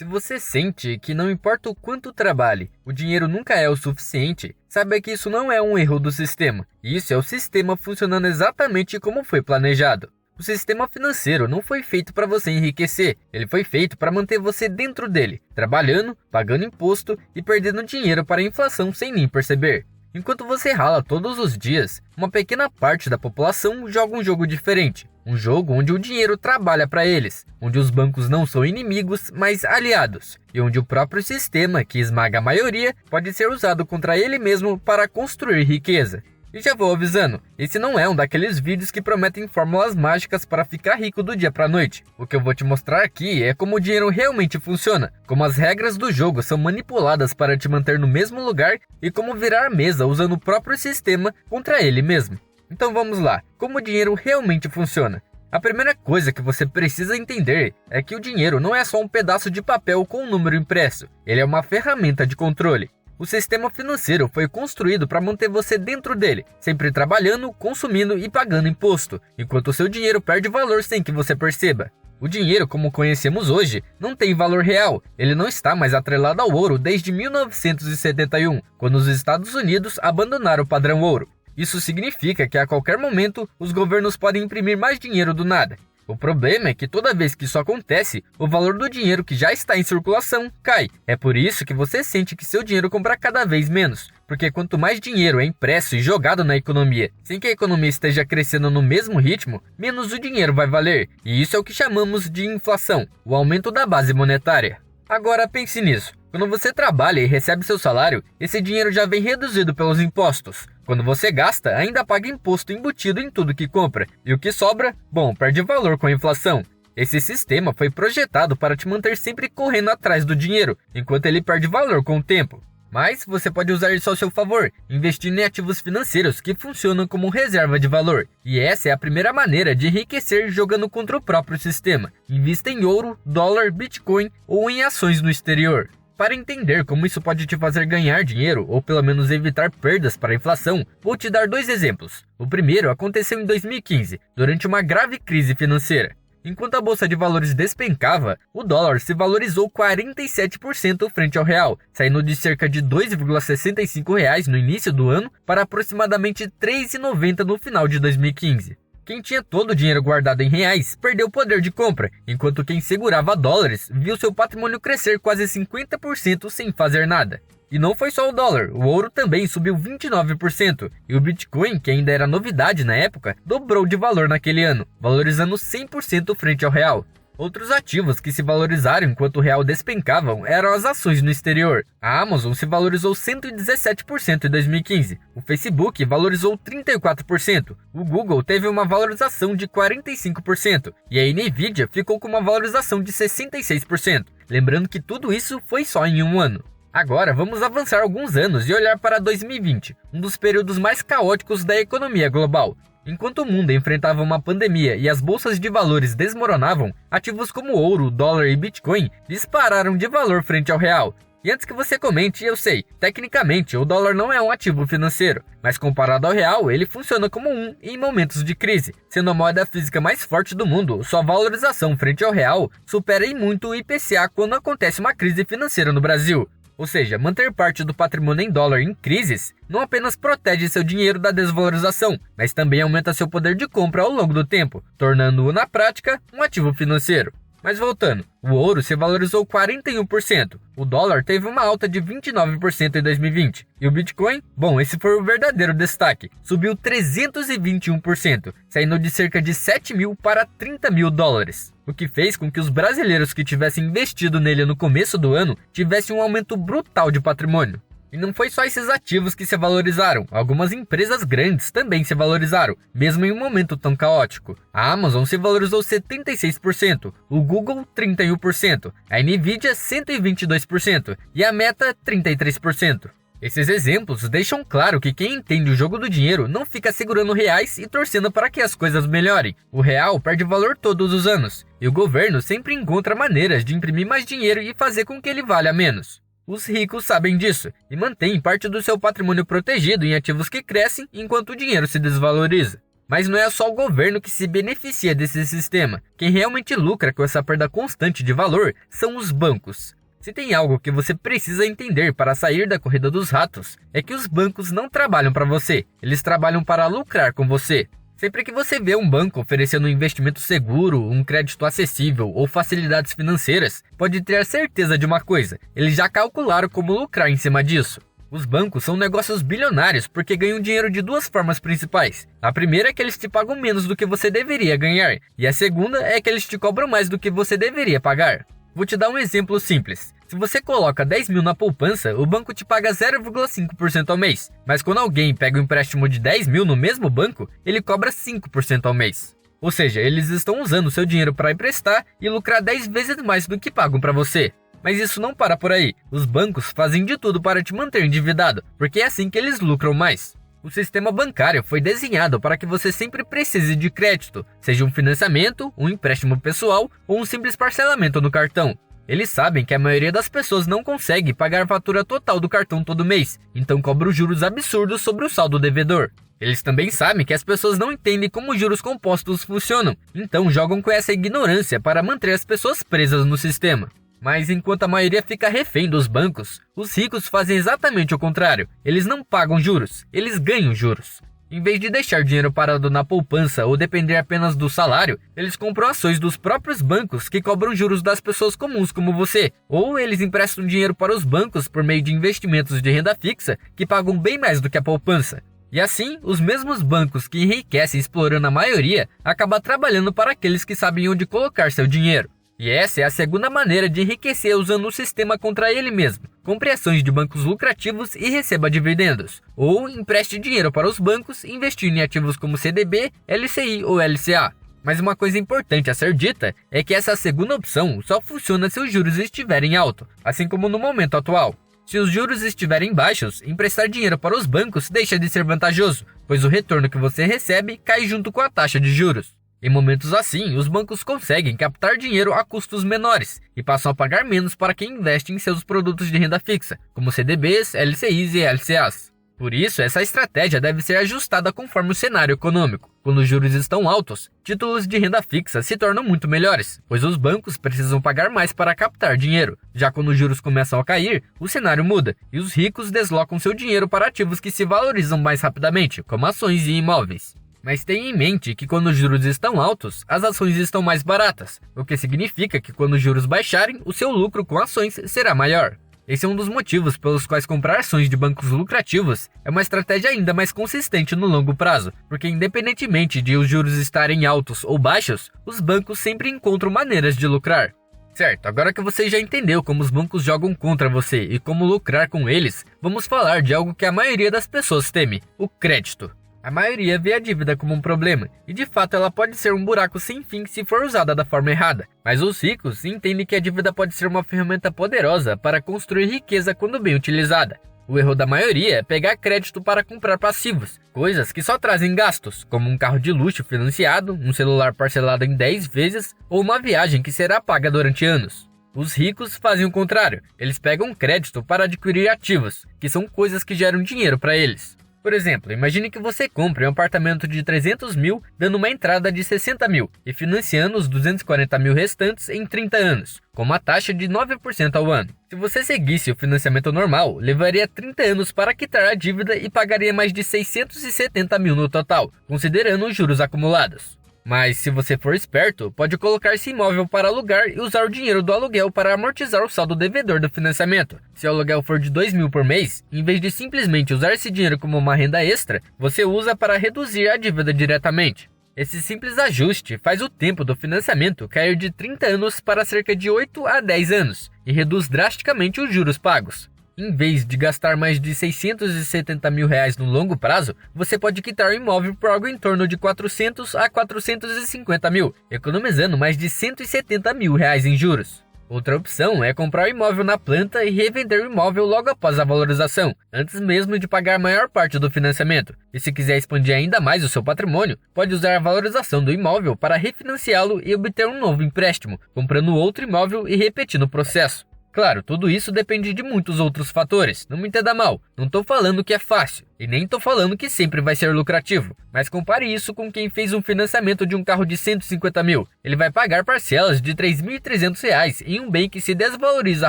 Se você sente que não importa o quanto trabalhe, o dinheiro nunca é o suficiente, saiba que isso não é um erro do sistema. Isso é o sistema funcionando exatamente como foi planejado. O sistema financeiro não foi feito para você enriquecer, ele foi feito para manter você dentro dele, trabalhando, pagando imposto e perdendo dinheiro para a inflação sem nem perceber. Enquanto você rala todos os dias, uma pequena parte da população joga um jogo diferente. Um jogo onde o dinheiro trabalha para eles, onde os bancos não são inimigos, mas aliados, e onde o próprio sistema, que esmaga a maioria, pode ser usado contra ele mesmo para construir riqueza. E já vou avisando, esse não é um daqueles vídeos que prometem fórmulas mágicas para ficar rico do dia para a noite. O que eu vou te mostrar aqui é como o dinheiro realmente funciona, como as regras do jogo são manipuladas para te manter no mesmo lugar e como virar a mesa usando o próprio sistema contra ele mesmo. Então vamos lá, como o dinheiro realmente funciona? A primeira coisa que você precisa entender é que o dinheiro não é só um pedaço de papel com um número impresso, ele é uma ferramenta de controle. O sistema financeiro foi construído para manter você dentro dele, sempre trabalhando, consumindo e pagando imposto, enquanto o seu dinheiro perde valor sem que você perceba. O dinheiro, como conhecemos hoje, não tem valor real, ele não está mais atrelado ao ouro desde 1971, quando os Estados Unidos abandonaram o padrão ouro. Isso significa que a qualquer momento os governos podem imprimir mais dinheiro do nada. O problema é que toda vez que isso acontece, o valor do dinheiro que já está em circulação cai. É por isso que você sente que seu dinheiro compra cada vez menos, porque quanto mais dinheiro é impresso e jogado na economia, sem que a economia esteja crescendo no mesmo ritmo, menos o dinheiro vai valer. E isso é o que chamamos de inflação, o aumento da base monetária. Agora pense nisso. Quando você trabalha e recebe seu salário, esse dinheiro já vem reduzido pelos impostos. Quando você gasta, ainda paga imposto embutido em tudo que compra. E o que sobra? Bom, perde valor com a inflação. Esse sistema foi projetado para te manter sempre correndo atrás do dinheiro, enquanto ele perde valor com o tempo. Mas você pode usar isso ao seu favor, investindo em ativos financeiros que funcionam como reserva de valor. E essa é a primeira maneira de enriquecer jogando contra o próprio sistema. Invista em ouro, dólar, bitcoin ou em ações no exterior. Para entender como isso pode te fazer ganhar dinheiro, ou pelo menos evitar perdas para a inflação, vou te dar dois exemplos. O primeiro aconteceu em 2015, durante uma grave crise financeira. Enquanto a bolsa de valores despencava, o dólar se valorizou 47% frente ao real, saindo de cerca de R$ 2,65 no início do ano para aproximadamente R$ 3,90 no final de 2015. Quem tinha todo o dinheiro guardado em reais perdeu o poder de compra, enquanto quem segurava dólares viu seu patrimônio crescer quase 50% sem fazer nada. E não foi só o dólar, o ouro também subiu 29%, e o Bitcoin, que ainda era novidade na época, dobrou de valor naquele ano, valorizando 100% frente ao real. Outros ativos que se valorizaram enquanto o real despencavam eram as ações no exterior. A Amazon se valorizou 117% em 2015, o Facebook valorizou 34%, o Google teve uma valorização de 45% e a Nvidia ficou com uma valorização de 66%. Lembrando que tudo isso foi só em um ano. Agora vamos avançar alguns anos e olhar para 2020, um dos períodos mais caóticos da economia global. Enquanto o mundo enfrentava uma pandemia e as bolsas de valores desmoronavam, ativos como ouro, dólar e Bitcoin dispararam de valor frente ao real. E antes que você comente, eu sei, tecnicamente o dólar não é um ativo financeiro, mas comparado ao real, ele funciona como um em momentos de crise. Sendo a moeda física mais forte do mundo, sua valorização frente ao real supera em muito o IPCA quando acontece uma crise financeira no Brasil. Ou seja, manter parte do patrimônio em dólar em crises não apenas protege seu dinheiro da desvalorização, mas também aumenta seu poder de compra ao longo do tempo, tornando-o na prática um ativo financeiro. Mas voltando, o ouro se valorizou 41%, o dólar teve uma alta de 29% em 2020, e o Bitcoin, bom, esse foi o verdadeiro destaque, subiu 321%, saindo de cerca de 7 mil para 30 mil dólares. O que fez com que os brasileiros que tivessem investido nele no começo do ano tivessem um aumento brutal de patrimônio. E não foi só esses ativos que se valorizaram, algumas empresas grandes também se valorizaram, mesmo em um momento tão caótico. A Amazon se valorizou 76%, o Google 31%, a Nvidia 122% e a Meta 33%. Esses exemplos deixam claro que quem entende o jogo do dinheiro não fica segurando reais e torcendo para que as coisas melhorem. O real perde valor todos os anos, e o governo sempre encontra maneiras de imprimir mais dinheiro e fazer com que ele valha menos. Os ricos sabem disso e mantêm parte do seu patrimônio protegido em ativos que crescem enquanto o dinheiro se desvaloriza. Mas não é só o governo que se beneficia desse sistema. Quem realmente lucra com essa perda constante de valor são os bancos. Se tem algo que você precisa entender para sair da corrida dos ratos, é que os bancos não trabalham para você, eles trabalham para lucrar com você. Sempre que você vê um banco oferecendo um investimento seguro, um crédito acessível ou facilidades financeiras, pode ter a certeza de uma coisa: eles já calcularam como lucrar em cima disso. Os bancos são negócios bilionários porque ganham dinheiro de duas formas principais. A primeira é que eles te pagam menos do que você deveria ganhar, e a segunda é que eles te cobram mais do que você deveria pagar. Vou te dar um exemplo simples. Se você coloca 10 mil na poupança, o banco te paga 0,5% ao mês. Mas quando alguém pega um empréstimo de 10 mil no mesmo banco, ele cobra 5% ao mês. Ou seja, eles estão usando o seu dinheiro para emprestar e lucrar 10 vezes mais do que pagam para você. Mas isso não para por aí. Os bancos fazem de tudo para te manter endividado, porque é assim que eles lucram mais. O sistema bancário foi desenhado para que você sempre precise de crédito, seja um financiamento, um empréstimo pessoal ou um simples parcelamento no cartão. Eles sabem que a maioria das pessoas não consegue pagar a fatura total do cartão todo mês, então cobram juros absurdos sobre o saldo devedor. Eles também sabem que as pessoas não entendem como os juros compostos funcionam, então jogam com essa ignorância para manter as pessoas presas no sistema. Mas enquanto a maioria fica refém dos bancos, os ricos fazem exatamente o contrário. Eles não pagam juros, eles ganham juros. Em vez de deixar dinheiro parado na poupança ou depender apenas do salário, eles compram ações dos próprios bancos que cobram juros das pessoas comuns como você. Ou eles emprestam dinheiro para os bancos por meio de investimentos de renda fixa que pagam bem mais do que a poupança. E assim, os mesmos bancos que enriquecem explorando a maioria acabam trabalhando para aqueles que sabem onde colocar seu dinheiro. E essa é a segunda maneira de enriquecer usando o sistema contra ele mesmo. Compre ações de bancos lucrativos e receba dividendos. Ou empreste dinheiro para os bancos e investir em ativos como CDB, LCI ou LCA. Mas uma coisa importante a ser dita é que essa segunda opção só funciona se os juros estiverem altos, assim como no momento atual. Se os juros estiverem baixos, emprestar dinheiro para os bancos deixa de ser vantajoso, pois o retorno que você recebe cai junto com a taxa de juros. Em momentos assim, os bancos conseguem captar dinheiro a custos menores e passam a pagar menos para quem investe em seus produtos de renda fixa, como CDBs, LCIs e LCAs. Por isso, essa estratégia deve ser ajustada conforme o cenário econômico. Quando os juros estão altos, títulos de renda fixa se tornam muito melhores, pois os bancos precisam pagar mais para captar dinheiro. Já quando os juros começam a cair, o cenário muda e os ricos deslocam seu dinheiro para ativos que se valorizam mais rapidamente, como ações e imóveis. Mas tenha em mente que quando os juros estão altos, as ações estão mais baratas, o que significa que quando os juros baixarem, o seu lucro com ações será maior. Esse é um dos motivos pelos quais comprar ações de bancos lucrativos é uma estratégia ainda mais consistente no longo prazo, porque independentemente de os juros estarem altos ou baixos, os bancos sempre encontram maneiras de lucrar. Certo, agora que você já entendeu como os bancos jogam contra você e como lucrar com eles, vamos falar de algo que a maioria das pessoas teme: o crédito. A maioria vê a dívida como um problema, e de fato ela pode ser um buraco sem fim se for usada da forma errada. Mas os ricos entendem que a dívida pode ser uma ferramenta poderosa para construir riqueza quando bem utilizada. O erro da maioria é pegar crédito para comprar passivos, coisas que só trazem gastos, como um carro de luxo financiado, um celular parcelado em 10 vezes ou uma viagem que será paga durante anos. Os ricos fazem o contrário, eles pegam crédito para adquirir ativos, que são coisas que geram dinheiro para eles. Por exemplo, imagine que você compre um apartamento de 300 mil dando uma entrada de 60 mil e financiando os 240 mil restantes em 30 anos, com uma taxa de 9% ao ano. Se você seguisse o financiamento normal, levaria 30 anos para quitar a dívida e pagaria mais de 670 mil no total, considerando os juros acumulados. Mas se você for esperto, pode colocar esse imóvel para alugar e usar o dinheiro do aluguel para amortizar o saldo devedor do financiamento. Se o aluguel for de 2 mil por mês, em vez de simplesmente usar esse dinheiro como uma renda extra, você usa para reduzir a dívida diretamente. Esse simples ajuste faz o tempo do financiamento cair de 30 anos para cerca de 8 a 10 anos e reduz drasticamente os juros pagos. Em vez de gastar mais de 670 mil reais no longo prazo, você pode quitar o imóvel por algo em torno de 400 a 450 mil, economizando mais de 170 mil reais em juros. Outra opção é comprar o imóvel na planta e revender o imóvel logo após a valorização, antes mesmo de pagar a maior parte do financiamento. E se quiser expandir ainda mais o seu patrimônio, pode usar a valorização do imóvel para refinanciá-lo e obter um novo empréstimo, comprando outro imóvel e repetindo o processo. Claro, tudo isso depende de muitos outros fatores, não me entenda mal, não tô falando que é fácil, e nem tô falando que sempre vai ser lucrativo, mas compare isso com quem fez um financiamento de um carro de 150 mil, ele vai pagar parcelas de R$ 3.300 em um bem que se desvaloriza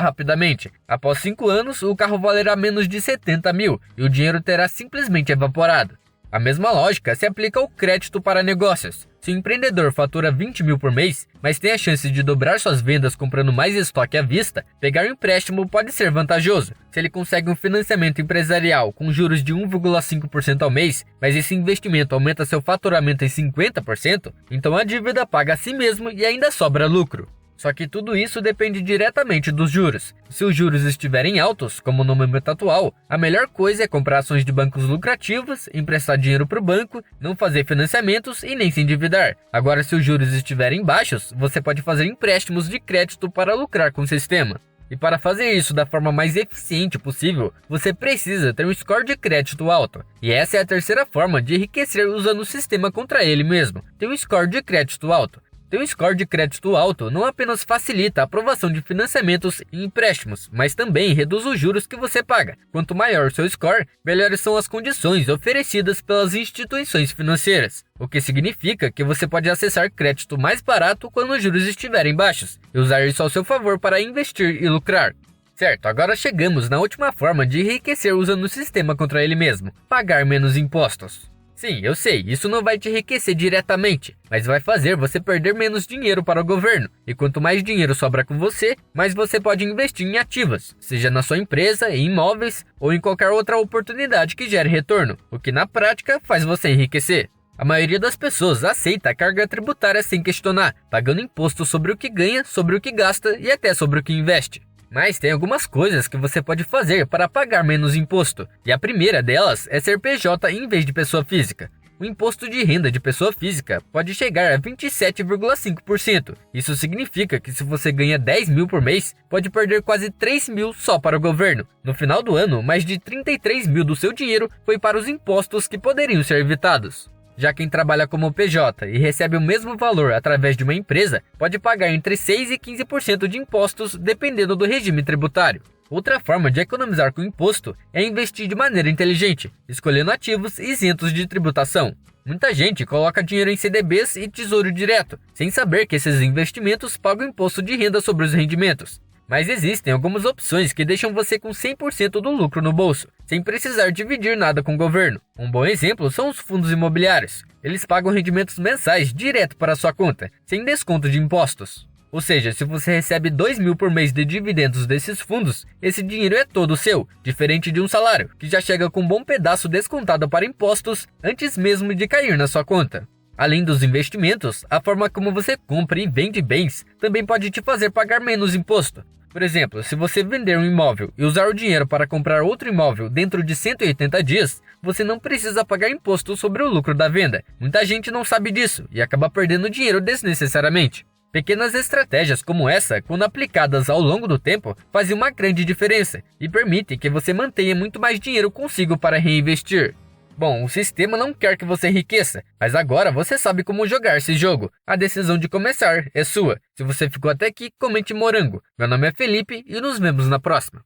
rapidamente. Após 5 anos, o carro valerá menos de 70 mil, e o dinheiro terá simplesmente evaporado. A mesma lógica se aplica ao crédito para negócios. Se o empreendedor fatura 20 mil por mês, mas tem a chance de dobrar suas vendas comprando mais estoque à vista, pegar um empréstimo pode ser vantajoso. Se ele consegue um financiamento empresarial com juros de 1,5% ao mês, mas esse investimento aumenta seu faturamento em 50%, então a dívida paga a si mesmo e ainda sobra lucro. Só que tudo isso depende diretamente dos juros. Se os juros estiverem altos, como no momento atual, a melhor coisa é comprar ações de bancos lucrativos, emprestar dinheiro para o banco, não fazer financiamentos e nem se endividar. Agora, se os juros estiverem baixos, você pode fazer empréstimos de crédito para lucrar com o sistema. E para fazer isso da forma mais eficiente possível, você precisa ter um score de crédito alto. E essa é a terceira forma de enriquecer usando o sistema contra ele mesmo. Ter um score de crédito alto. Ter um score de crédito alto não apenas facilita a aprovação de financiamentos e empréstimos, mas também reduz os juros que você paga. Quanto maior o seu score, melhores são as condições oferecidas pelas instituições financeiras, o que significa que você pode acessar crédito mais barato quando os juros estiverem baixos, e usar isso ao seu favor para investir e lucrar. Certo, agora chegamos na última forma de enriquecer usando o sistema contra ele mesmo: pagar menos impostos. Sim, eu sei, isso não vai te enriquecer diretamente, mas vai fazer você perder menos dinheiro para o governo. E quanto mais dinheiro sobra com você, mais você pode investir em ativos, seja na sua empresa, em imóveis ou em qualquer outra oportunidade que gere retorno, o que na prática faz você enriquecer. A maioria das pessoas aceita a carga tributária sem questionar, pagando imposto sobre o que ganha, sobre o que gasta e até sobre o que investe. Mas tem algumas coisas que você pode fazer para pagar menos imposto, e a primeira delas é ser PJ em vez de pessoa física. O imposto de renda de pessoa física pode chegar a 27,5%. Isso significa que se você ganha 10 mil por mês, pode perder quase 3 mil só para o governo. No final do ano, mais de 33 mil do seu dinheiro foi para os impostos que poderiam ser evitados. Já quem trabalha como PJ e recebe o mesmo valor através de uma empresa, pode pagar entre 6% e 15% de impostos dependendo do regime tributário. Outra forma de economizar com imposto é investir de maneira inteligente, escolhendo ativos isentos de tributação. Muita gente coloca dinheiro em CDBs e tesouro direto, sem saber que esses investimentos pagam imposto de renda sobre os rendimentos. Mas existem algumas opções que deixam você com 100% do lucro no bolso, sem precisar dividir nada com o governo. Um bom exemplo são os fundos imobiliários. Eles pagam rendimentos mensais direto para a sua conta, sem desconto de impostos. Ou seja, se você recebe 2 mil por mês de dividendos desses fundos, esse dinheiro é todo seu, diferente de um salário, que já chega com um bom pedaço descontado para impostos antes mesmo de cair na sua conta. Além dos investimentos, a forma como você compra e vende bens também pode te fazer pagar menos imposto. Por exemplo, se você vender um imóvel e usar o dinheiro para comprar outro imóvel dentro de 180 dias, você não precisa pagar imposto sobre o lucro da venda. Muita gente não sabe disso e acaba perdendo dinheiro desnecessariamente. Pequenas estratégias como essa, quando aplicadas ao longo do tempo, fazem uma grande diferença e permitem que você mantenha muito mais dinheiro consigo para reinvestir. Bom, o sistema não quer que você enriqueça, mas agora você sabe como jogar esse jogo. A decisão de começar é sua. Se você ficou até aqui, comente morango. Meu nome é Felipe e nos vemos na próxima.